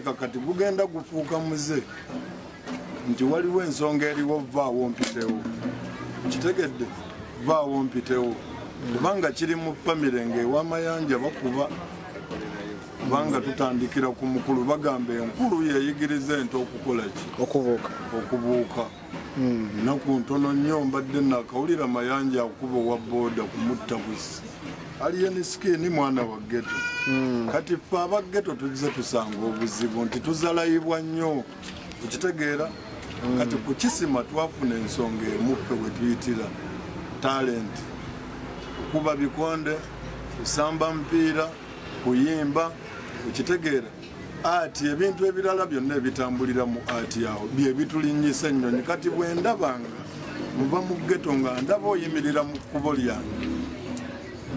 Kakati bugenda gufuuka muze nti waliwo ensonga eriwo vaawo mpitewo kitegedde vaawo mpitewo kubanga kiri mu famire ng'ewamayanja bakuba kubanga tutandikira ku mukulu bagamba enkulu yeeyigiriza ente okukola ki okubuuka ennaku ntono nnyo mbadde nakawulira mayanja akuba owa booda kumutta busi aliyeni sikini mwana wa ghetto kati ffe aba ghetto tuzze tusanga obuzibu nti tuzalayibwa nnyo okitegeera kati ku kisima twafuna ensonga emu ffe bwe tuyitira talenti kuba bikonde kusamba mpiira kuyimba okitegeera ati ebintu ebirala byonna ebitambulira mu ati yawo bye bitulinyisa ennyonyi kati bwe ndabanga muva mu ghetto nga ndaba oyimirira mu kkubo lyange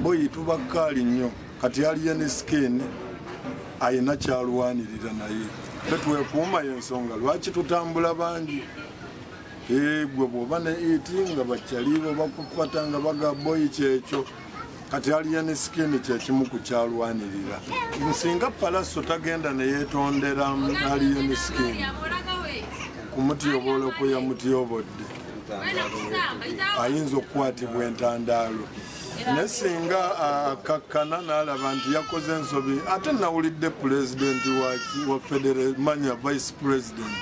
boyi tubakkaali nnyo kati aliyeni sikini ayina kyalwanirira naye tetwekuuma y'ensonga lwaki tutambula bangi gwe bw'oba ne iti nga bakyalibo bakufata nga baga boyi kyekyo kati aliyeni sikini kyekimu ku kyalwanirira nsinga Pallaso tagenda ne yeetondera aliyeni sikini ku mutyoboolo kwe yamutyobodde ayinza okukwatibwa entandaalo nesinga akakkana n'alaba nti yakoze ensobi ate nawulidde pulezidenti wa manya vice president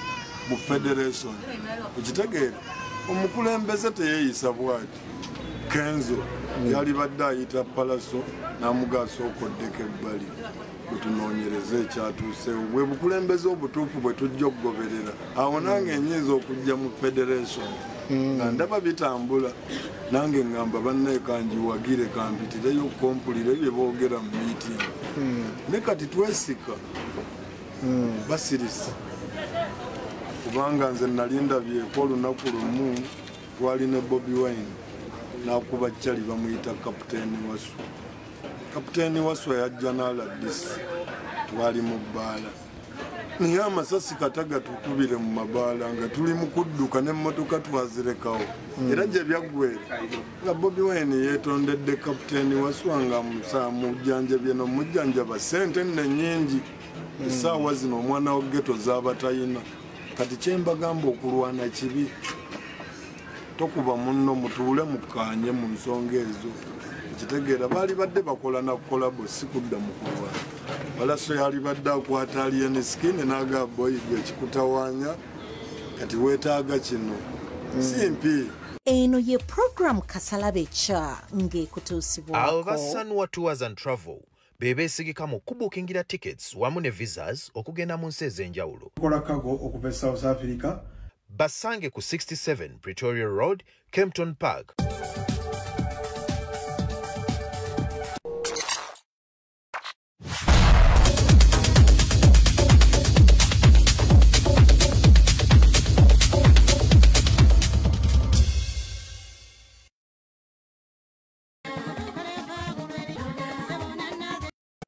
mu federation okitegeera omukulembeze teyeeyisa bwati kenzo yali badde ayita Pallaso n'amugaasa okoddeko ebbali bwetunoonyereza ekyatuusewo bwe bukulembeze obutuufu bwe tujja okugoberera awo nange enyinza okujja mu federation nga ndaba bitambula nange ngamba bannaye kanjiwagire kampitireyo kompulire bye boogera mu meeting ne kati twesika basirisa kubanga nze nali ndabyeko olunaku lumu twali ne Bobi Wine n'akuba Chali bamuyita kapiteeni Waswa yajja n'aladisi twali mu bbaala naye amasasi kataga tukubire mu mabaala nga tuli mu kudduka n'emmotoka twazirekawo era gye byaggwera nga Bobi Wine yeetondedde kapiteeni Waswa nga mujjanjabye n'omujjanjaba ssente nne nnyingi essaawa zino omwana wa ghetto z'aba tayina kati kyembagamba okulwana kibi tokuba munno mutuule mukaanye mu nsonga ezo ekitegeera baali badde bakola na kolabo si kudda mu kulwana Pallaso yali badde akwata aliyeni sikini n'agamba boyi gwe kikutawaanya kati weetaaga kino simpi eno ye program Kasalabe cha ng'ekutuusibwako abo ba Sanwa Tours and Travel bebeesigika mu kubuukingira tickets wamu ne visas okugenda mu nsi ez'enjawulo kola kago okuva South Africa basange ku 67 Pretoria Road, Kempton Park.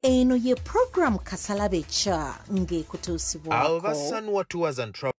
eno ye program Kasalabe cha ng'ekutuusibwako abo ba Sanwa Tours and Travel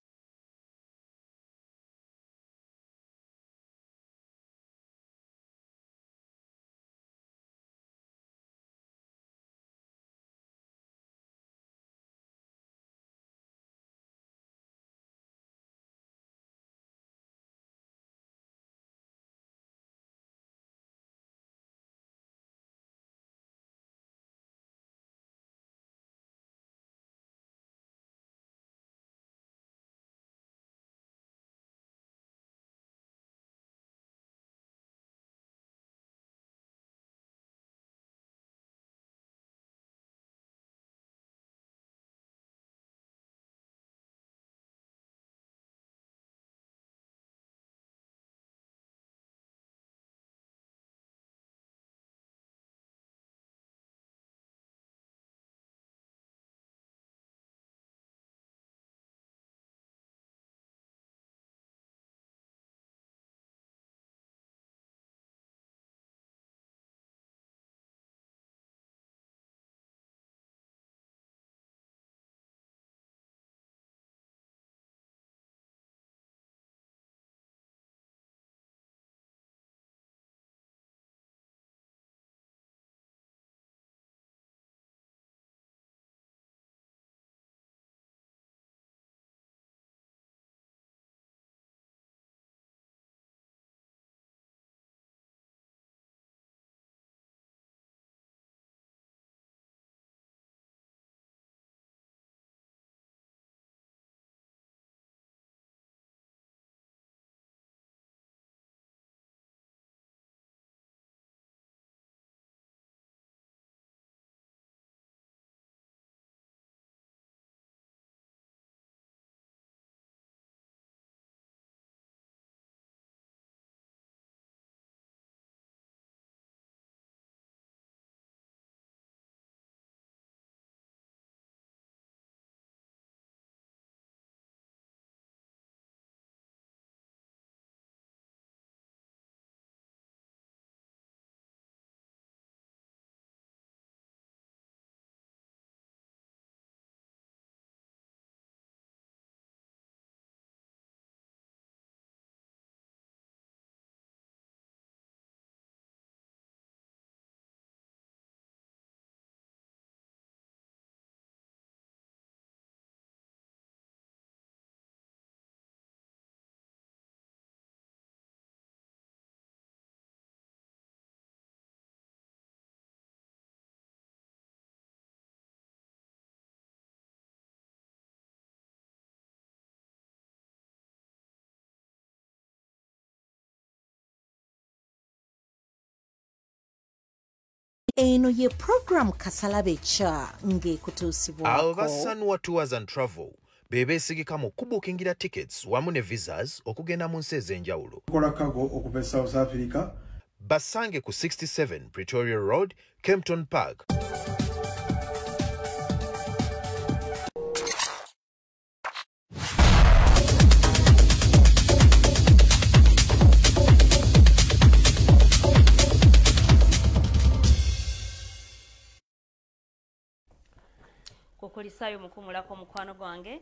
eno ye program Kasalabe Cha ng'ekutuusibwako. Abo ba Sanwa Tours and Travel bebeesigika mu kubukingira tickets wamu ne visas okugenda mu nsi ez'enjawulo. Kola kago okuva South Africa. Basange ku 67 Pretoria Road, Kempton Park. Kukulisayo mukumulako mukwano gwange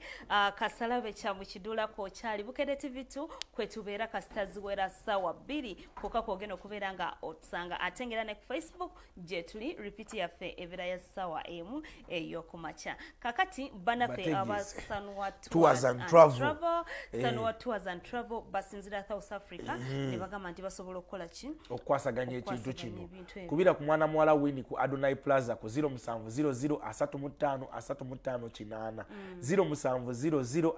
Kasalabe Cha mukidula ko kyali Bukedde TV2 kwetubeera kasitaziwera sawa 2 koka kwogenda okubeera nga otusanga atengera ne ku Facebook gye tuli repeat yaffe ebera ya sawa emu eyokumacha kakati banafe aba Sanwa Tours and Travel Sanwa Tours and Travel basinzira South Africa ne bagamba nti basobola okukola ki okwasaganya ekintu kino kubira ku mwana mwala wini ku Adonai Plaza ku 0700 35 35 kinana 0700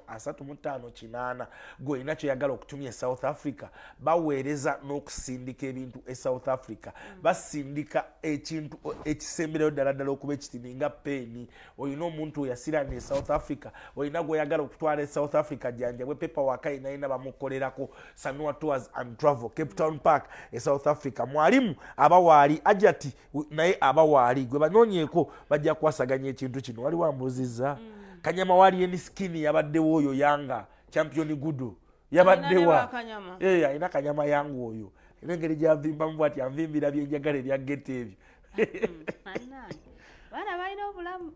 35 kinana gwe inacho yagala okutumya South Africa baweereza n'okusindika ebintu e South Africa basindika ekintu ekisemberayo ddala okuba ekitininga peni oyina omuntu yasirana e South Africa oyina gwe yagala okutwala e South Africa janjabwe pepa wakaina ina bamukolerako Sanwa Tours and Travel Cape Town Park e South Africa mwalimu abawaali ajati naye abawaali gwe banoonyeko bajja kwasaganya ekintu kino wali wambuzizza kanyama wali eni skini yabaddewo oyo yanga champion gudo yabaddewa ayina kanyama yangu oyo engeri gyavimba mu bwati anvimbira byenjagala ebya gete ebyo bana balina obulamu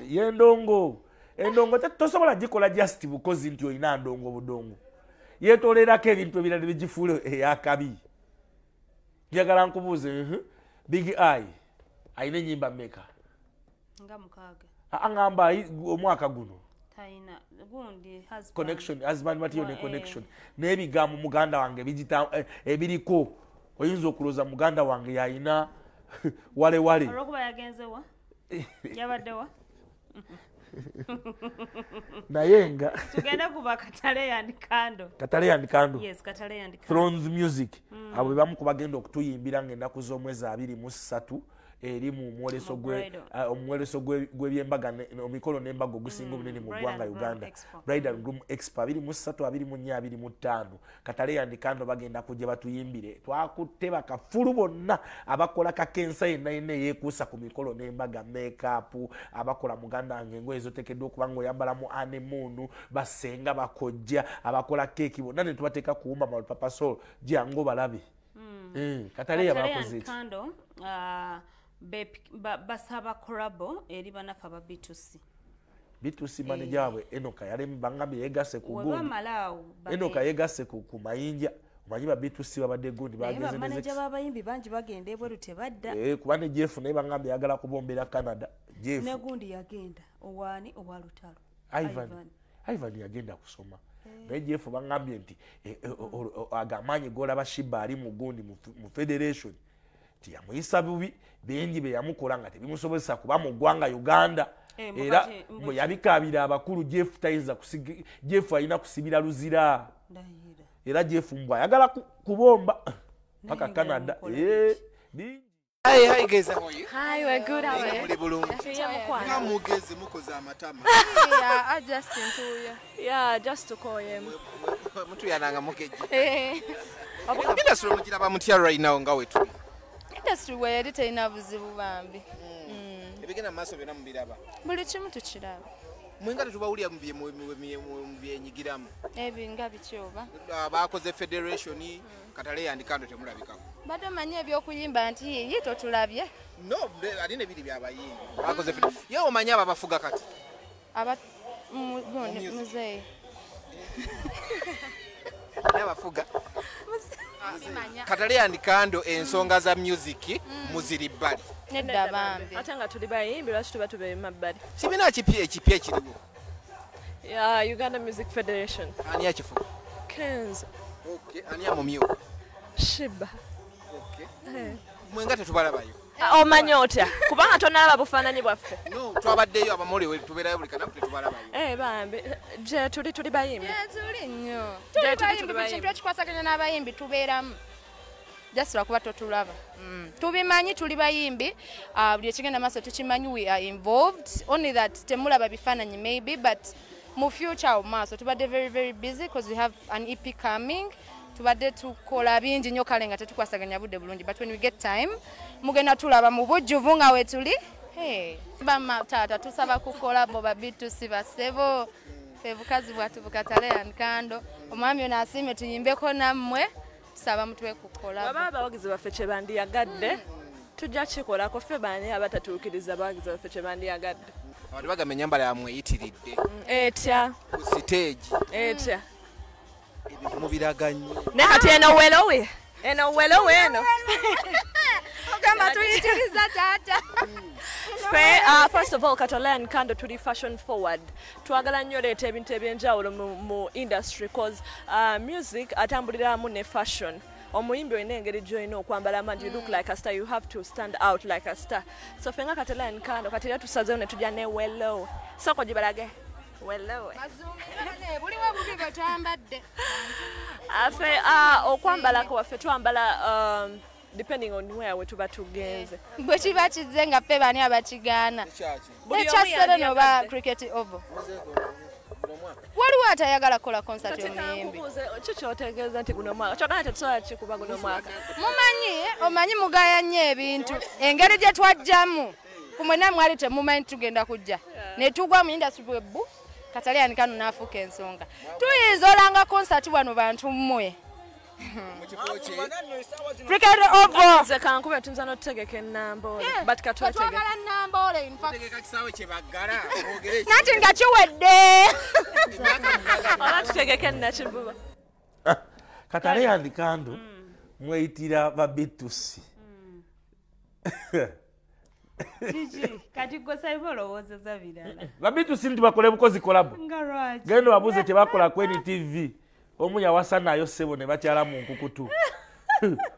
yendongo endongo tosobola gikola just bukozi nti oyina ndongo budongo yetolerako ebintu ebirala bigifuule eyakabi njagala nkubuuze Big Eye ayina ennyimba mmeka nga mukaaga angamba omwaka guno taina gundi husband matiyo ne connection n'ebigambo muganda wange bijita ebiriko oyinza okuloza muganda wange yayina wale olwokuba yagenzewa yabaddewa naye nga tugenda kuba Katale and Kando yes Katale and Kando Thrones Music abo bamu kubagenda okutuyimbira ng'ennaku z'omwezi 23 eri mu omwoleso gw'ebyembaga omikolo n'embaga ogusinga obunene mu ggwanga Uganda Bridal Groom Expo 23 24 25 Katale and Kando bagenda kujja batuyimbire twakutte bakafulu bonna abakola kakensa yenna yeekuusa ku mikolo n'embaga makeup abakola muganda wange engoye zoteekeddwa okuba ng'oyambalamu anemoonu basenga bakojja abakola keeki bonna ne tubateeka kuwumba malupapasol gyango balabe Katale yabakoze eki basaba korabo eri banafa aba B2C manager waabwe Enoka yali bangambye yegasse ku gundi Enoka yegasse ku mayinja omanyi ba B2C babadde gundi bagenze manager b'abayimbi bangi bagenda ebweru tebadda kuba ne Jeff naye bangambye yagala kubombera Canada Jeff ne gundi yagenda owaani owa Lutalo Ivan yagenda kusoma naye Jeff bangambye nti agamanyi golaba Shiba ali mu gundi mu federation ti yamuyisa bubi bengi be yamukola nga tebimusobozesa kuba mu ggwanga Uganda era yabikabira abakulu Jeff tayinza Jeff alina kusibira luzira era Jeff mbwa ayagala kubomba paka Canada Hi guys, how are you? Hi, we're good. How are you? Mugezi mukoza amatama. Yeah, I just into you. Yeah, just to call him. Mutu yananga mukeji. Industry mugira ba mutya right now nga wetu. Industry we edit ina buzibu bambi. Ebigena maso bina mubiraba. Buli kimu tukiraba. Mwinga tubawulya mubye nyigiramu. Ebinga bikyoba. Bakoze federation Katale and Kando temulabikako. Bado manye byokuyimba nti ye totulabye. No, aline biri byabayimbi. Bakoze yo omanya abafuga kati. Aba muzeyi. Abafuga. Katale and Kando ensonga za music muziri bali. Nedda bambi. Atanga tuli bayimbi lwaki tuba tube mabbali. Kibina kipi ekiriwo. Yeah, Uganda Music Federation. Ani akifuga? Kenzo. Okay, ani amumyo. Shiba. Okay. Mwenga tetubalabayo. Omanyota. Kubanga tonalaba bufaananyi bwaffe. No, twabaddeyo abamole we tubeerayo buli kanaku tetubalabayo. Bambi, je tuli bayimbi. Tuli nnyo. Tuli bayimbi kintu ekikwasaganya n'abayimbi tubeeramu. just lwakuba totulaba. Tubimanyi tuli bayimbi, buli ekigenda maaso tukimanyi we are involved, only that temulaba bifaananyi maybe, but mu future maaso tubadde very very busy because we have an EP coming. Tubadde tukola bingi nnyo kale nga tetukwasaganya budde bulungi, but when we get time mugenda tulaba mu bujjuvu nga wetuli. Bama tata tusaba kukola boba bitu sibasebo febukazi bwatu bukatale ankando omwami ona asime tuyimbeko nammwe tusaba mutwe kukola baba bagize baffe kye bandiyagadde tujja kikola ko ffe bani abatatuukiriza bagize baffe kye bandiyagadde abantu bagamba ennyambala yamwe eyitiridde etya ku stage etya ebintu mubiraganye ne kati eno welowe eno ogamba tuyitiriza tata. First of all, Catalan Kando to the fashion forward. Twagala nnyo leeta ebintu ebyenjawulo mu industry because music atambulira mu ne fashion. Omuyimbi olina engeri gy'olina okwambala manji you look like a star, you have to stand out like a star. So fenga Catalan Kando kati era tusazeewo ne tujja ne wellow. Soko gibalage. Wellow. Buliwo bubi bwe twambadde. Afe okwambala ko waffe twambala depending on where we tuba tugenze. Bwe kiba kizze nga ffe bani abakigaana. Ekyasere noba cricket oval. Waliwo atayagala kukola concert y'omuyimbi. Kikyotegeeza nti guno mwaka. Kyogana tetusobola kikuba guno mwaka. Omanyi mugaya nnyo ebintu. Engeri gye twajjamu. Kumwena mwali temumanyi tugenda kujja. Ne tugwa mu industry bwebbu. Kataliani Kano n'afuuka ensonga. Tuyinza olanga concert wano bantu mmwe. Cricket over. Ze kankube tunza no tegeka ennambole. But katwetege. Twagala nnambole in fact. tegeka kisaawe kye baggala ogere Nati nga kiwedde. Oba tutegeke ennakivuba. Kataliani Kando mweyitira babitusi. Kiki kati gwe saibo lowoozeza birala. Babitusi nti bakole bukozi kolabo. Nga lwaki. Gendo wabuze kye bakola ku NTV. Omu yawasanayo ssebo ne bakyala mu nkukutu.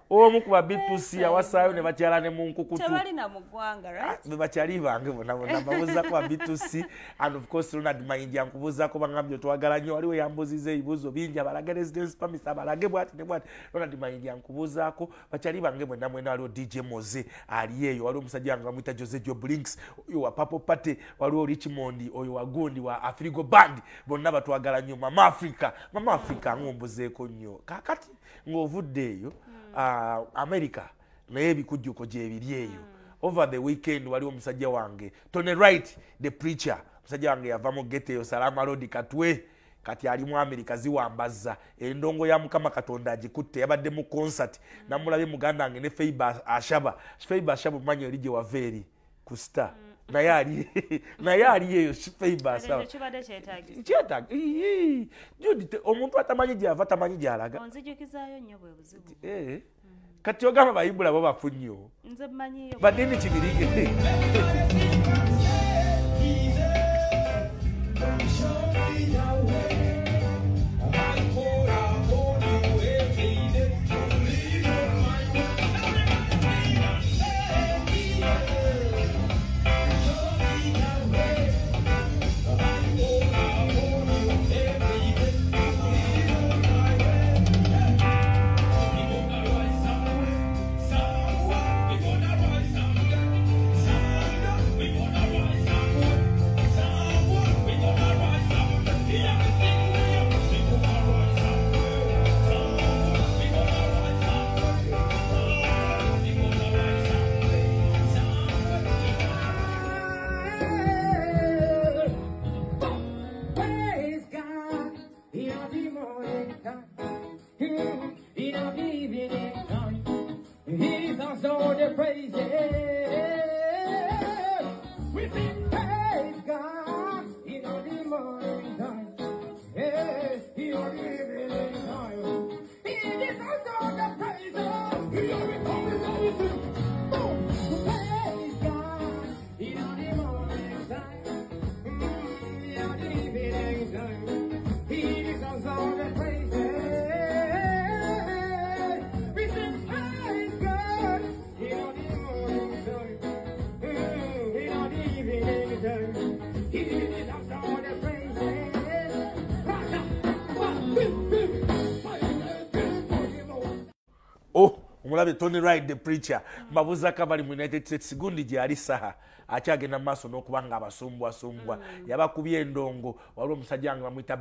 Omu ku babitusi yawasaayo ne bakyala ne mu nkukutu. Tebali na mu ggwanga, right? Be bakyali bange bonna babuuza ku babitusi and of course Ronald Mayinji yankubuuzaako bangambye twagala nnyo waliwo yambuziza ebibuuzo bingi abalage residence permit abalage bwati ne bwati. Ronald Mayinji yankubuuzaako bakyali bange mwena waliwo DJ Moze ali eyo waliwo omusajja wange bamuyita Jose Joe Blinks oyo wa Purple Party waliwo Richmond oyo wa Gondi wa Afrigo Band bonna batwagala nnyo Mama Africa ngombuzeeko nnyo kakati ng'ovudde eyo America naye ebikujjuko gye biri eyo. Over the weekend waliwo omusajja wange Tony Wright the preacher omusajja wange yava mu ghetto eyo Salama Road Katwe kati ali mu America ziwambaza endongo ya Mukama Katonda agikutte yabadde mu concert namulabye muganda wange ne Feiba Ashaba manyi oli gye wava eri ku Star naye ali eyo Feiba Ashaba kyetaaga Judith omuntu atamanyi gyava tamanyi gyalaga Onzijukizaayo nnyo bwe buzibu. kati ogamba bayibula bo bafu nnyo Nze mmanyiyo. badde kibirige He did it, that's all the praise. omulabe Tony Ride the preacher mbabuza kabali mu United States gundi gye ali saha akyagenda mu maaso n'okubanga abasumbwasumbwa yabakubye endongo waliwo omusajja nga bamuyita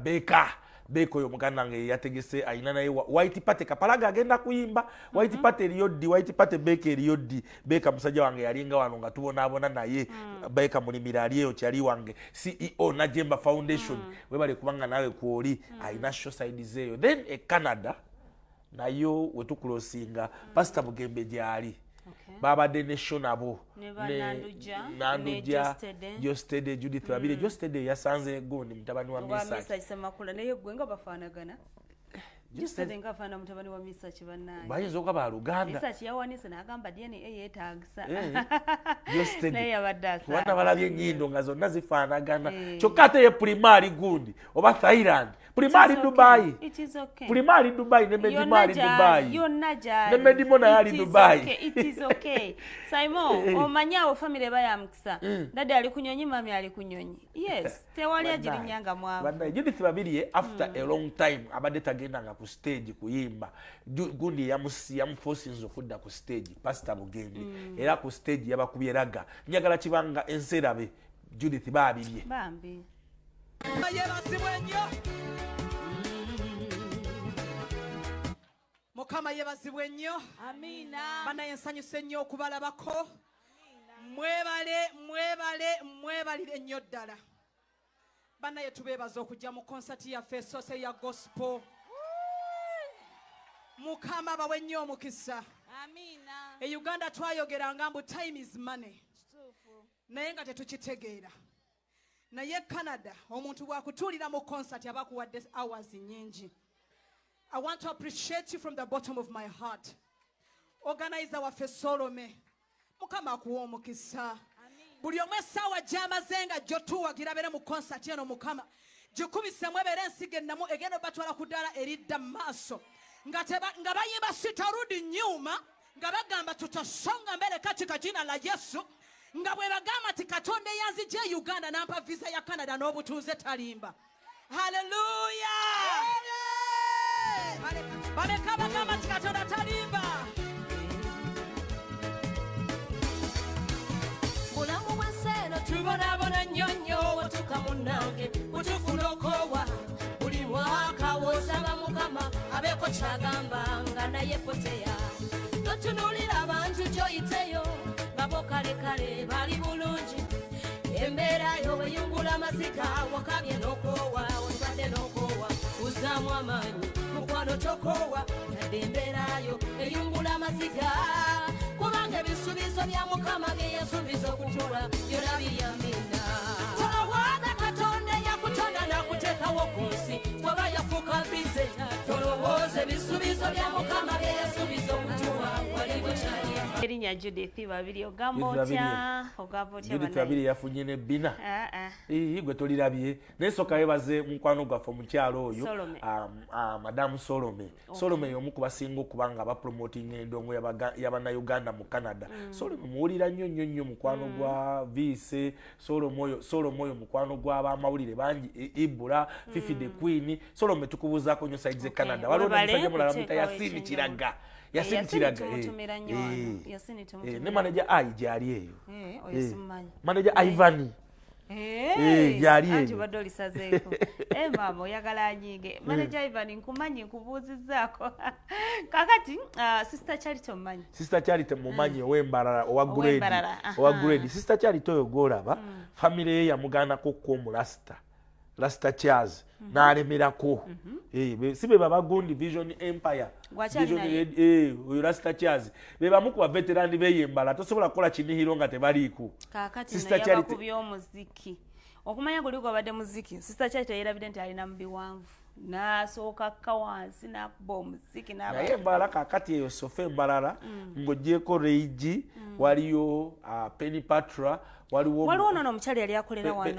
Beko oyo muganda nga yategese ayina naye White Party kapalaga agenda kuyimba White Party eriyoddi White Party Beko eriyoddi Beka musajja wange yalinga wano nga tubonaabona naye Beka mulimira aliyeyo kyali wange CEO Najemba Foundation webale kubanga nawe kwoli ayina show side zeeyo then Canada nayo wetukulosinga Pastor Bugembe gyali babadde ne show nabo Nanduja Jostede Judith Babire Jostede yasanze gundi mutabani wa Misa isemakula naye gwe nga bafaanagana Jostede nga faana mutabani wa Misa kibannaye bayinza okuba baluganda Misa kiyawanise n'agamba DNA yeetaagisa Jostede naye yabadde asa wana balabye ennyindo nga zonna zifaanagana kyokka ate ye primaari gundi oba Thailand primaari Dubai primaari Dubai ne Medimari Dubai yonna gyali ne Medimo naye ali Dubai it is okay Simon omanyawo family bayamukisa dade ali kunyonyi mami ali kunyonyi yes tewali agirinyanga mwavu banda Judith Babiri after a long time abadde tagendanga ku stage kuyimba gundi yamuforcinze okudda ku stage Pastor Bugembe era ku stage yabakubye raga njagala kibanga enserabe Judith Babirye bambi Mukama yebazibwe nnyo. Amina. Bana yensanyuse nnyo okubalabako. Mwebalire nnyo ddala. Bana yetubeebaza okujja mu concert yaffe esose ya gospel. Mukama bawe nnyo omukisa. Amina. E Uganda twayogeranga mbu time is money. Naye nga tetukitegeera. Naye Canada omuntu bw'akutuulira mu concert abakuwadde hours nnyingi. I want to appreciate you from the bottom of my heart. Organizer waffe Solome. Mukama akuwa omukisa. Buli omu essaawa gy'amaze nga gy'otuwagira bere mu concert eno Mukama. Gikubisemu ebeere ensige ennamu egenda batwala ku ddala eridda mu maaso. Nga bayimba sitarudi nyuma. Nga bagamba tutasonga mbele katika jina la Yesu. Nga bwe bagamba ti Katonda yanzigye Uganda n'ampa visa ya Canada n'obutuuze talimba. Hallelujah! Baleka bagamba ti Katonda talimba. Mulamu bw'enseeno tubonaabona nnyo nnyo watuuka munnange butufuna okoowa buli mwaka w'osaba Mukama abeeko ky'agamba nga naye poteya totunuulira abantu gy'oyiteyo nga bo kale bali bulungi embeera yo weyungula amaziga wakabye n'okoowa oswadde n'okoowa uzzaamu amaanyi mukwano tokoowa yadde embeerayo eyungula amaziga kubanga ebisuubizo bya Mukama bye yasuubiza okutuula byonna biyamina tolowooza Katonda yakutonda n'akuteekawo ku nsi bw'aba yafuuka bize tolowooza ebisuubizo bya Mukama bye yasuubiza okutuula wali bukyali Erinnya Judith Babiri ogamba otya Judith Babiri yafunye n'ebbina gwe tolirabye naye sooka yebaze mukwano gwaffe omukyalo oyo Madamu Solome y'omu ku basinga okuba nga bapromotinga endongo y'abannayuganda mu Canada. Solome muwulira nnyo mukwano gwa Vice Solome oyo mukwano gw'abamawulire bangi Ibura Fifi the Queen. Solome tukubuuzaako nnyo side ze Canada waliwo n'omusajja mulala muyita Yasini Kiraga ne manager Ai gyali eyo manager Ivani gyali eyo badde olisazeeko mama oyagala anyige manager Ivani nkumanyi nkubuuzizzaako kakati sister Charity omumanyi sister Charity mumanyi ow'embalala owa grade sister Charity oyo gwolaba family ye yamugaanako kw'omulasta Rasta Charles n'alemerako si be babagundi Vision Empire oyo Rasta Charles be bamu ku baveterani beyembala tosobola kukola kinihiro nga tebaliiko kakati nayabakubya omuziki okumanya guli gwabadde muziki sister Charity yerabidde nti alina mu biwanvu n'asooka kawansi n'akuba omuziki naye embala kakati eyo sofe embalala ng'ogyeko Reigi waliyo Penny Patra waliwo nono omukyali yali akolera wano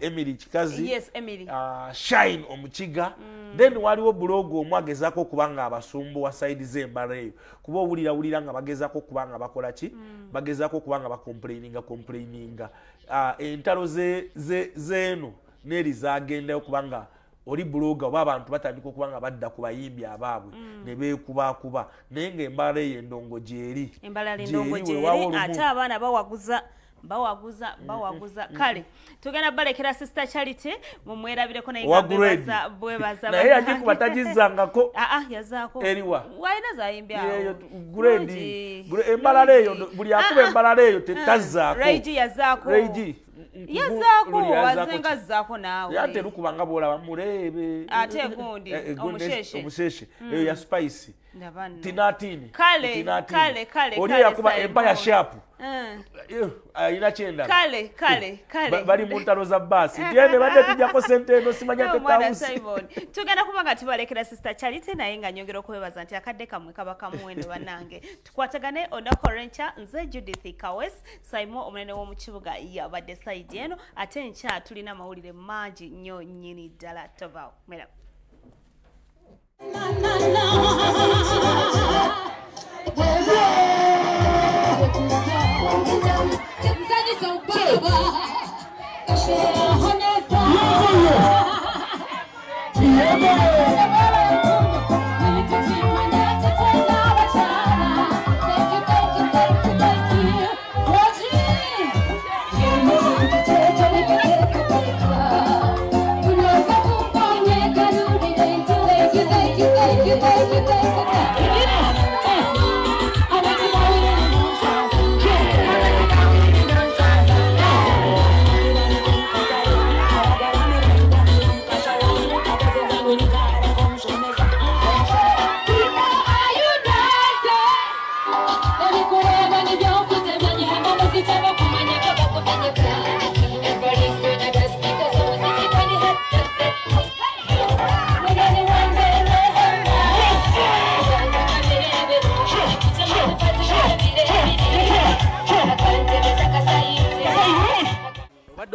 Emily Kikazi yes Emily Shine omukiga then waliwo bulogo omu agezaako okuba nga abasumbu wa side z'embala eyo kuba owulira nga bagezaako okuba nga bakola ki bagezaako okuba nga bakomplaininga entalo zeeno neeri zagendayo kuba nga oli blogger oba abantu batandika okuba nga badda ku bayimbi abaabwe ne beekubakuba naye ng'embala eyo endongo gyeri ate abaana bawaguza kale tugenda balekera sister Charity mumwerabireko naye bwebaza naye yagikuba tagizangako yazaako eriwa wayina zayimbyawo grade embalala eyo buli akuba embalala eyo tetazaako Reigi yazaako wazenga zaako naawe ate lukubanga bwolaba mureebe ate gundi omusheshe eyo ya spice tinatini kale oli yakuba empire sharp ayina kyenda kale bali mu ntalo za basi tiende badde tujjako sente eno simanya tetawusi tugenda kuba nga tubalekera sister Charity naye nga nyongera okwebaza nti akadde kamwe kaba kamuwendo bannange tukwatagane onakorencha nze Judith Kawes Simon omunene w'omu kibuga yabadde side eno ate nkya tulina amawulire mangi nnyo nnyini ddala tovaawo mera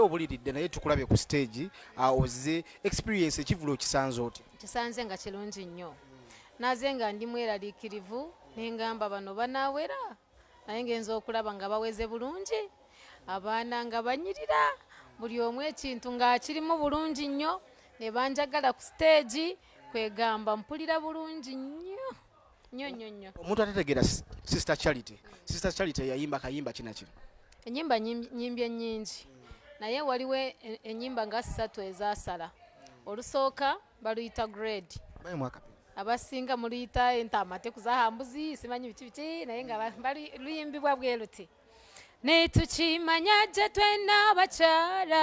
obulidde naye tukulabye ku stage ozze experience ekivulo kisanze oti kisanze nga kirungi nnyo naze nga ndi mweraliikirivu nengamba bano banaawera naye ngenza okulaba nga baweze bulungi abaana nga banyirira buli omu ekintu ng'akirimu bulungi nnyo ne banjagala ku stage kwegamba mpulira bulungi nnyo omuntu atetegeera sister Charity yayimba kayimba kinaki ennyimba nyimbye nnyingi naye waliwo ennyimba nga 3 ezasala olusooka baluyita grade abasinga muluyita entamateku zahambuzi simanyi biki naye nga luyimbibwa bwe luti netukimanya gye twena abakyala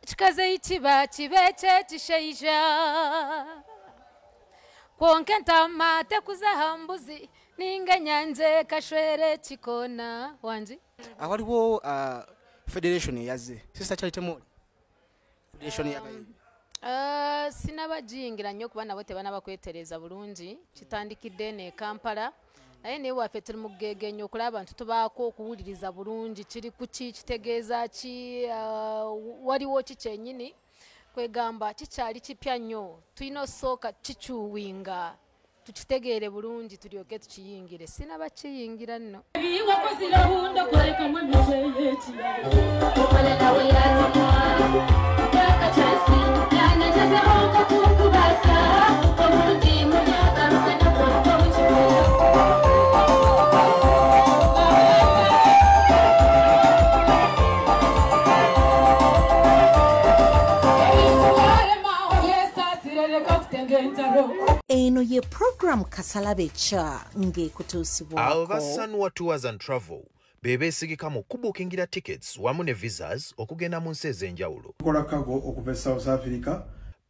kikaze kiba kibe kyekishaija kwonka entamateku zahambuzi ninga nyanje kashwere kikona wanji waliwo federation yazze sister Charity moli federation y'abayimbi sinabajingira nnyo kuba nabo tebanaba kwetereza bulungi kitandikidde ne Kampala naye naye waffe tuli mu gegenyo okulaba abantu tubaako okuwuliriza bulungi kiri kuki kitegeeza ki waliwo ki kyennyini kwegamba kikyali kipya nnyo tulina osooka kikyuwinga tukitegeere bulungi tulyoke tukiyingire sinabakiyingira nno eno ye program Kasalabe Cha ng'ekutuusibwako abo ba Sanwa Tours and Travel bebeesigika mu kubuukingira tickets wamu ne visas okugenda mu nsi ez'enjawulo tukola kago okuva e South Africa